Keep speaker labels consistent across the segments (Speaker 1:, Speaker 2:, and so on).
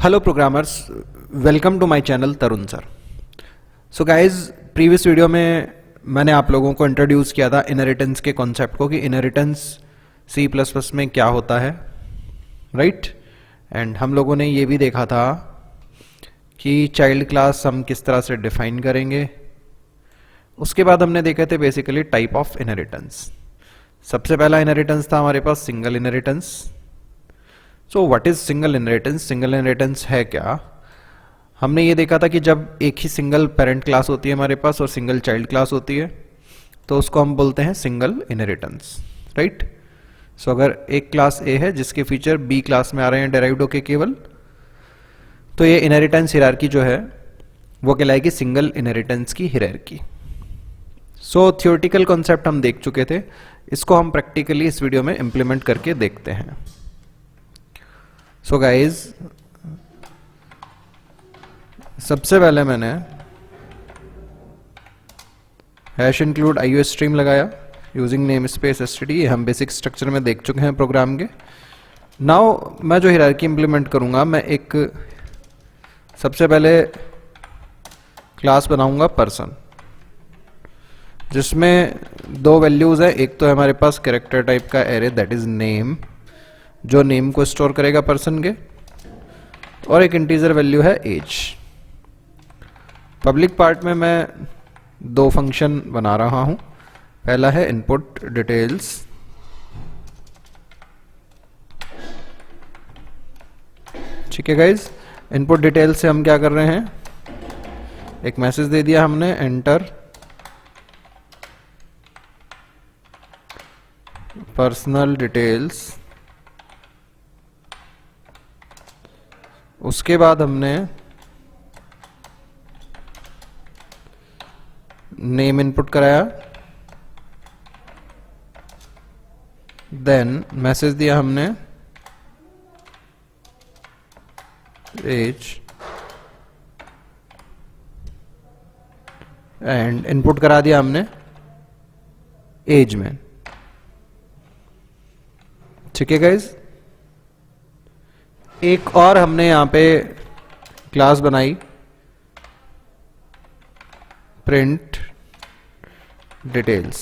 Speaker 1: Hello programmers, welcome to my channel Tarun sir. So guys, previous video में मैंने आप लोगों को इंट्रोड्यूस किया था इनहेरिटेंस के कॉन्सेप्ट को कि इनहेरिटेंस सी प्लस प्लस में क्या होता है, राइट। एंड हम लोगों ने ये भी देखा था कि चाइल्ड क्लास हम किस तरह से डिफाइन करेंगे। उसके बाद हमने देखे थे बेसिकली टाइप ऑफ इनहेरिटेंस। सबसे पहला इनहेरिटेंस था हमारे पास single inheritance. So what is single inheritance? Single inheritance है क्या? हमने ये देखा था कि जब एक ही सिंगल पेरेंट क्लास होती है हमारे पास और सिंगल चाइल्ड क्लास होती है तो उसको हम बोलते हैं सिंगल इनहेरिटेंस, राइट। सो अगर एक क्लास ए है जिसके फीचर बी क्लास में आ रहे हैं डेराइव्ड होके केवल, तो ये इनहेरिटेंस हियरार्की जो है वो कहलाएगी सिंगल इनहेरिटेंस की हियरार्की। सो थियोरेटिकल कॉन्सेप्ट हम देख चुके थे, इसको हम प्रैक्टिकली इस वीडियो में इंप्लीमेंट करके देखते हैं। सो गाइज, सबसे पहले मैंने हैश इंक्लूड आईओ स्ट्रीम लगाया यूजिंग नेम स्पेस एसटीडी। ये हम बेसिक स्ट्रक्चर में देख चुके हैं प्रोग्राम के। नाउ मैं जो हियरार्की इंप्लीमेंट करूंगा, मैं एक सबसे पहले क्लास बनाऊंगा पर्सन, जिसमें दो वैल्यूज है। एक तो है हमारे पास कैरेक्टर टाइप का एरे दैट इज नेम, जो नेम को स्टोर करेगा पर्सन के, और एक इंटीजर वैल्यू है एज। पब्लिक पार्ट में मैं दो फंक्शन बना रहा हूं। पहला है इनपुट डिटेल्स, ठीक है गाइज। इनपुट डिटेल्स से हम क्या कर रहे हैं, एक मैसेज दे दिया हमने, एंटर पर्सनल डिटेल्स। उसके बाद हमने नेम इनपुट कराया, देन मैसेज दिया हमने एज, एंड इनपुट करा दिया हमने एज में, ठीक है गाइज। एक और हमने यहां पे क्लास बनाई प्रिंट डिटेल्स,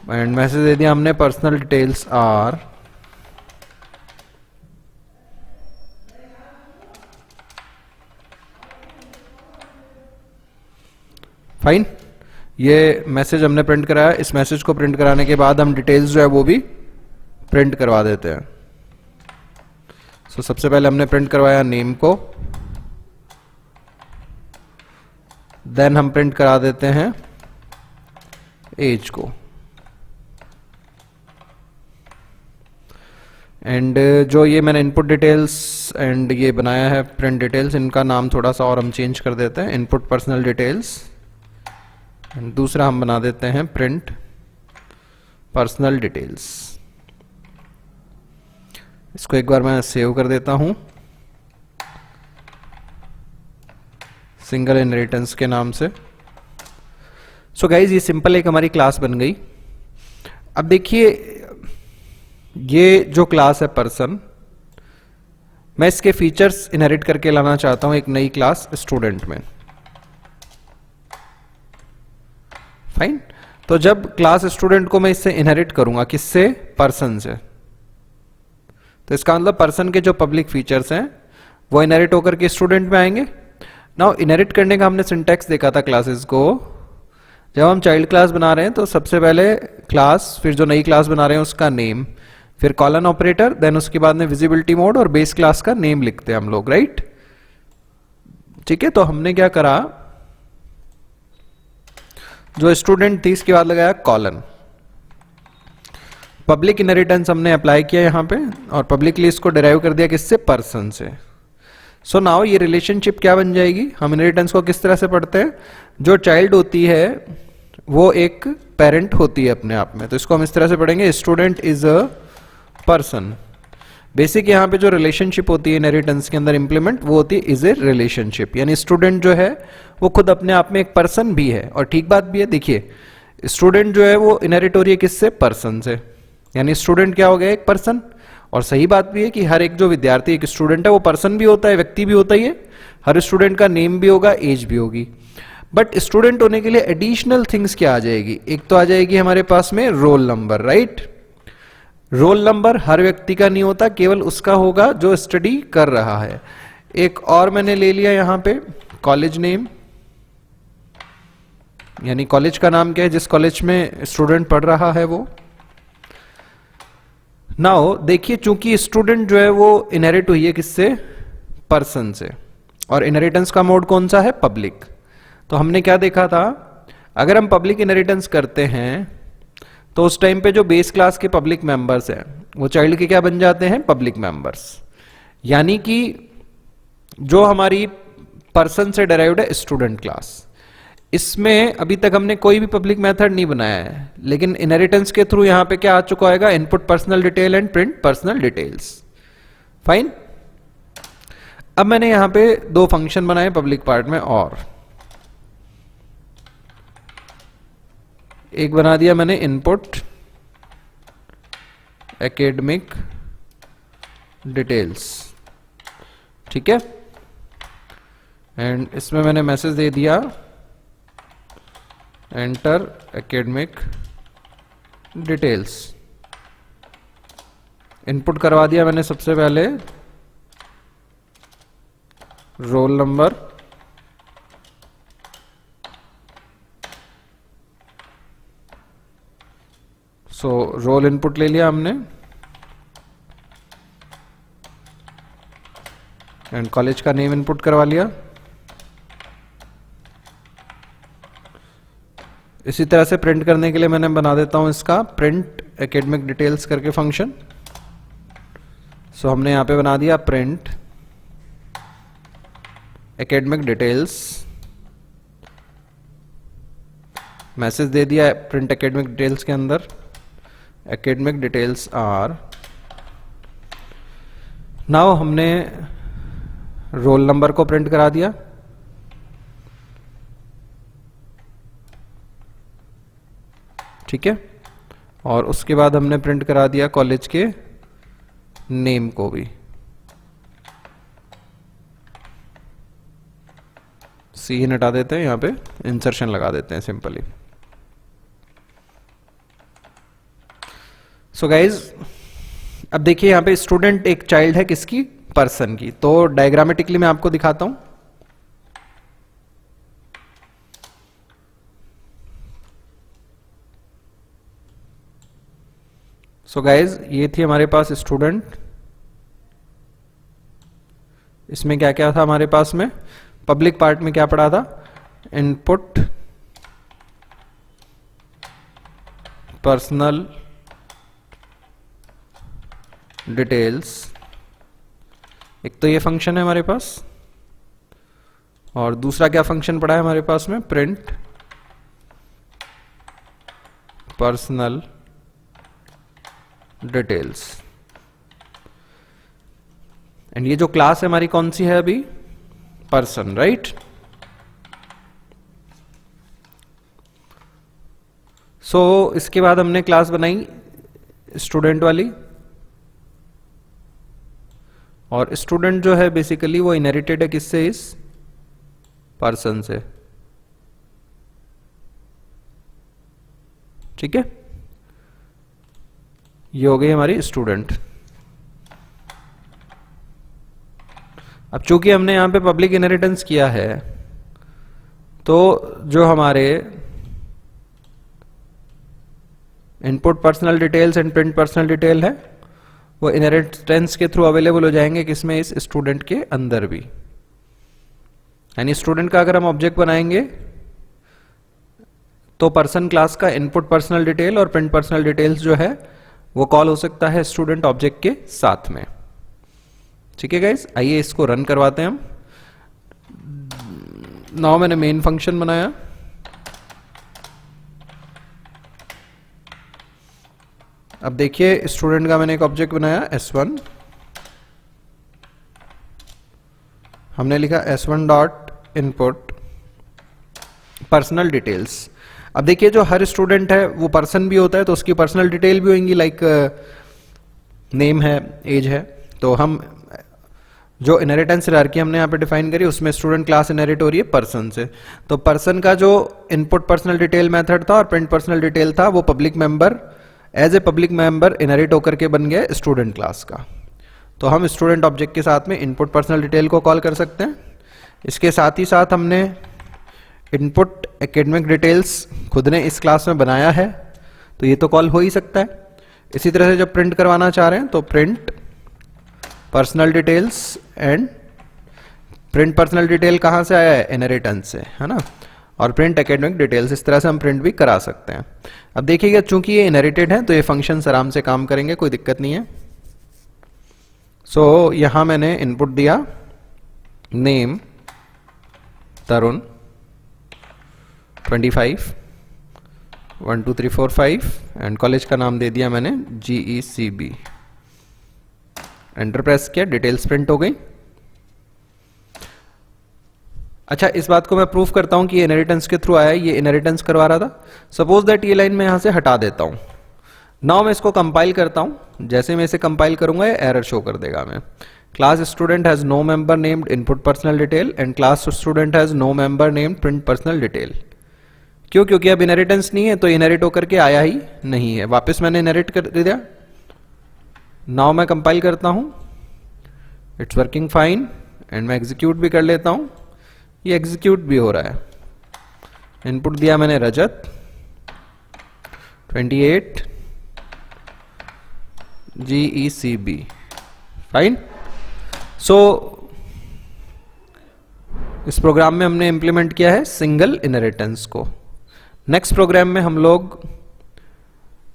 Speaker 1: एंड मैसेज दे दिया हमने पर्सनल डिटेल्स आर फाइन। ये मैसेज हमने प्रिंट कराया। इस मैसेज को प्रिंट कराने के बाद हम डिटेल्स जो है वो भी प्रिंट करवा देते हैं। सो सबसे पहले हमने प्रिंट करवाया नेम को, देन हम प्रिंट करा देते हैं एज को, एंड जो ये मैंने इनपुट डिटेल्स एंड ये बनाया है प्रिंट डिटेल्स, इनका नाम थोड़ा सा और हम चेंज कर देते हैं, इनपुट पर्सनल डिटेल्स, दूसरा हम बना देते हैं प्रिंट पर्सनल डिटेल्स। इसको एक बार मैं सेव कर देता हूं सिंगल इनहेरिटेंस के नाम से। सो गाइज, ये सिंपल एक हमारी क्लास बन गई। अब देखिए, ये जो क्लास है पर्सन, मैं इसके फीचर्स इनहेरिट करके लाना चाहता हूं एक नई क्लास स्टूडेंट में, फाइन। तो जब क्लास स्टूडेंट को मैं इससे इनहेरिट करूंगा, किससे? पर्सन से, तो इसका मतलब पर्सन के जो पब्लिक फीचर्स हैं वो इनहेरिट होकर के स्टूडेंट में आएंगे। नाउ इनहेरिट करने का हमने सिंटैक्स देखा था क्लासेस को। जब हम चाइल्ड क्लास बना रहे हैं तो सबसे पहले क्लास, फिर जो नई क्लास बना रहे हैं उसका नेम, फिर कॉलन ऑपरेटर, देन उसके बाद में विजिबिलिटी मोड और बेस क्लास का नेम लिखते हैं हम लोग, राइट। ठीक है, तो हमने क्या करा, जो स्टूडेंट थी इसके बाद लगाया कॉलन। पब्लिक इनहेरिटेंस हमने अप्लाई किया यहां पे, और पब्लिकली इसको डिराइव कर दिया किससे? पर्सन से। सो नाउ ये रिलेशनशिप क्या बन जाएगी? हम इनहेरिटेंस को किस तरह से पढ़ते हैं, जो चाइल्ड होती है वो एक पेरेंट होती है अपने आप में, तो इसको हम इस तरह से पढ़ेंगे, student is a person. Basic यहाँ पे जो रिलेशनशिप होती है इनहेरिटेंस के अंदर इंप्लीमेंट, वो होती है इज ए रिलेशनशिप, यानी स्टूडेंट जो है वो खुद अपने आप में एक पर्सन भी है। और ठीक बात भी है, देखिए स्टूडेंट जो है वो इनहेरिट हो रही है किससे? पर्सन से, यानी स्टूडेंट क्या हो गया? एक पर्सन। और सही बात भी है कि हर एक जो विद्यार्थी एक स्टूडेंट है वो पर्सन भी होता है, व्यक्ति भी होता ही है। हर स्टूडेंट का नेम भी होगा, एज भी होगी। बट स्टूडेंट होने के लिए एडिशनल थिंग्स क्या आ जाएगी? एक तो आ जाएगी हमारे पास में roll number, right. Roll number हर व्यक्ति का नहीं होता, केवल उसका होगा जो स्टडी कर रहा है। एक और मैंने ले लिया यहां पे कॉलेज नेम, यानी कॉलेज का नाम क्या है जिस कॉलेज में स्टूडेंट पढ़ रहा है वो। नाउ देखिए, चूंकि स्टूडेंट जो है वो इनहेरिट हुई है किससे? पर्सन से, और इनहेरिटेंस का मोड कौन सा है? पब्लिक। तो हमने क्या देखा था, अगर हम पब्लिक इनहेरिटेंस करते हैं तो उस टाइम पे जो बेस क्लास के पब्लिक मेंबर्स हैं वो चाइल्ड के क्या बन जाते हैं? Public members. यानी कि जो हमारी पर्सन से डिराइव्ड है स्टूडेंट क्लास, इसमें अभी तक हमने कोई भी पब्लिक मेथड नहीं बनाया है, लेकिन इनहेरिटेंस के थ्रू यहां पे क्या आ चुका होगा? Input personal detail and print personal details. Fine. अब मैंने यहां पे दो फंक्शन बनाए पब्लिक पार्ट में, और एक बना दिया मैंने इनपुट एकेडमिक डिटेल्स, ठीक है। एंड इसमें मैंने मैसेज दे दिया एंटर एकेडमिक डिटेल्स। इनपुट करवा दिया मैंने सबसे पहले roll number, so roll input ले लिया हमने, एंड कॉलेज का नेम इनपुट करवा लिया। इसी तरह से प्रिंट करने के लिए मैंने बना देता हूं इसका प्रिंट एकेडमिक डिटेल्स करके फंक्शन। सो हमने यहां पे बना दिया प्रिंट एकेडमिक डिटेल्स, मैसेज दे दिया प्रिंट एकेडमिक डिटेल्स के अंदर एकेडमिक डिटेल्स आर। नाउ हमने रोल नंबर को प्रिंट करा दिया, ठीक है, और उसके बाद हमने प्रिंट करा दिया कॉलेज के नेम को भी। सी हटा देते हैं, यहां पे इंसर्शन लगा देते हैं सिंपली। सो गाइज, अब देखिए यहां पे स्टूडेंट एक चाइल्ड है किसकी? पर्सन की। तो डायग्रामेटिकली मैं आपको दिखाता हूं। सो गाइज, ये थी हमारे पास स्टूडेंट। इसमें क्या क्या था हमारे पास में? पब्लिक पार्ट में क्या पढ़ा था? इनपुट पर्सनल डिटेल्स, एक तो ये फंक्शन है हमारे पास, और दूसरा क्या फंक्शन पड़ा है हमारे पास में? Print personal details. एंड ये जो क्लास है हमारी कौन सी है अभी? Person, right. सो इसके बाद हमने क्लास बनाई स्टूडेंट वाली, और स्टूडेंट जो है बेसिकली वो इनहेरिटेड है किससे? इस पर्सन से, ठीक है। ये हो गई हमारी स्टूडेंट। अब चूंकि हमने यहां पे पब्लिक इनहेरिटेंस किया है, तो जो हमारे input personal details and print personal detail है वो इनहेरिटेंस के थ्रू अवेलेबल हो जाएंगे किसमें? इस स्टूडेंट के अंदर भी। यानी स्टूडेंट का अगर हम ऑब्जेक्ट बनाएंगे तो पर्सन क्लास का इनपुट पर्सनल डिटेल और प्रिंट पर्सनल डिटेल्स जो है वो कॉल हो सकता है स्टूडेंट ऑब्जेक्ट के साथ में, ठीक है गाइस। आइए इसको रन करवाते हैं हम। नाउ मैंने मेन फंक्शन बनाया, अब देखिए स्टूडेंट का मैंने एक ऑब्जेक्ट बनाया S1, हमने लिखा S1 dot input personal details. अब देखिए जो हर स्टूडेंट है वो पर्सन भी होता है, तो उसकी पर्सनल डिटेल भी होंगी, लाइक नेम है, एज है। तो हम जो इनहेरिटेंस हायरार्की हमने यहाँ पे डिफाइन करी उसमें स्टूडेंट क्लास इनहेरिट हो रही है पर्सन से। तो पर्सन का जो इनपुट पर्सनल डिटेल मेथड था और प्रिंट पर्सनल डिटेल था वो public member, as a public member inherit होकर के बन गया स्टूडेंट क्लास का। तो हम स्टूडेंट ऑब्जेक्ट के साथ में इनपुट पर्सनल डिटेल को कॉल कर सकते हैं। इसके साथ ही साथ हमने इनपुट एकेडमिक डिटेल्स खुद ने इस क्लास में बनाया है, तो ये तो कॉल हो ही सकता है। इसी तरह से जब प्रिंट करवाना चाह रहे हैं तो print personal details, and print personal detail कहाँ से आया है, इनहेरिटेंस से, है ना। और प्रिंट एकेडमिक डिटेल्स, इस तरह से हम प्रिंट भी करा सकते हैं। अब देखिएगा चूंकि ये इनहेरिटेड है तो ये फंक्शंस आराम से काम करेंगे, कोई दिक्कत नहीं है। सो यहां मैंने इनपुट दिया नेम तरुण 25 1 2 3 4 5 एंड कॉलेज का नाम दे दिया मैंने GECB। एंटर प्रेस किया, डिटेल्स प्रिंट हो गई। अच्छा, इस बात को मैं प्रूफ करता हूं कि ये इनहेरिटेंस के थ्रू आया है, ये इनहेरिटेंस करवा रहा था। सपोज दैट ये लाइन मैं यहां से हटा देता हूं। नाउ मैं इसको कंपाइल करता हूं, जैसे मैं इसे कंपाइल करूंगा ये एरर शो कर देगा। मैं class student has no member named input personal detail and class student has no member named print personal detail. क्यों? क्योंकि अब इनहेरिटेंस नहीं है तो इनहेरिट होकर के आया ही नहीं है। वापस मैंने इनहेरिट कर दिया। नाउ मैं कंपाइल करता हूं, इट्स वर्किंग फाइन, एंड मैं एग्जीक्यूट भी कर लेता हूं। ये एग्जीक्यूट भी हो रहा है। इनपुट दिया मैंने रजत 28 GECB, फाइन। सो इस प्रोग्राम में हमने इंप्लीमेंट किया है सिंगल इनहेरिटेंस को। नेक्स्ट प्रोग्राम में हम लोग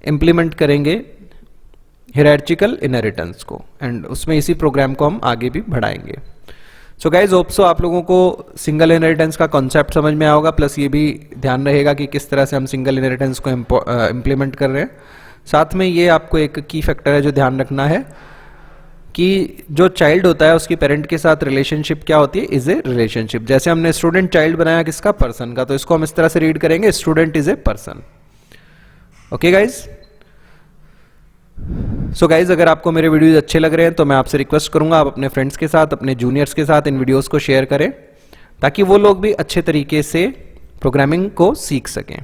Speaker 1: इंप्लीमेंट करेंगे हायरार्चिकल इनहेरिटेंस को, एंड उसमें इसी प्रोग्राम को हम आगे भी बढ़ाएंगे। सो गाइज होप सो आप लोगों को सिंगल इनहेरिटेंस का कॉन्सेप्ट समझ में आया होगा, प्लस ये भी ध्यान रहेगा कि किस तरह से हम सिंगल इनहेरिटेंस को इंप्लीमेंट कर रहे हैं। साथ में ये आपको एक की फैक्टर है जो ध्यान रखना है कि जो चाइल्ड होता है उसकी पेरेंट के साथ रिलेशनशिप क्या होती है, इज ए रिलेशनशिप। जैसे हमने स्टूडेंट चाइल्ड बनाया किसका, पर्सन का, तो इसको हम इस तरह से रीड करेंगे, student is a person. Okay guys. So guys अगर आपको मेरे वीडियोज अच्छे लग रहे हैं तो मैं आपसे रिक्वेस्ट करूंगा आप अपने फ्रेंड्स के साथ, अपने जूनियर्स के साथ इन वीडियोस को शेयर करें ताकि वो लोग भी अच्छे तरीके से प्रोग्रामिंग को सीख सकें।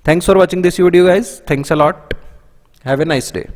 Speaker 1: Thanks for watching this video guys, thanks a lot, have a nice day.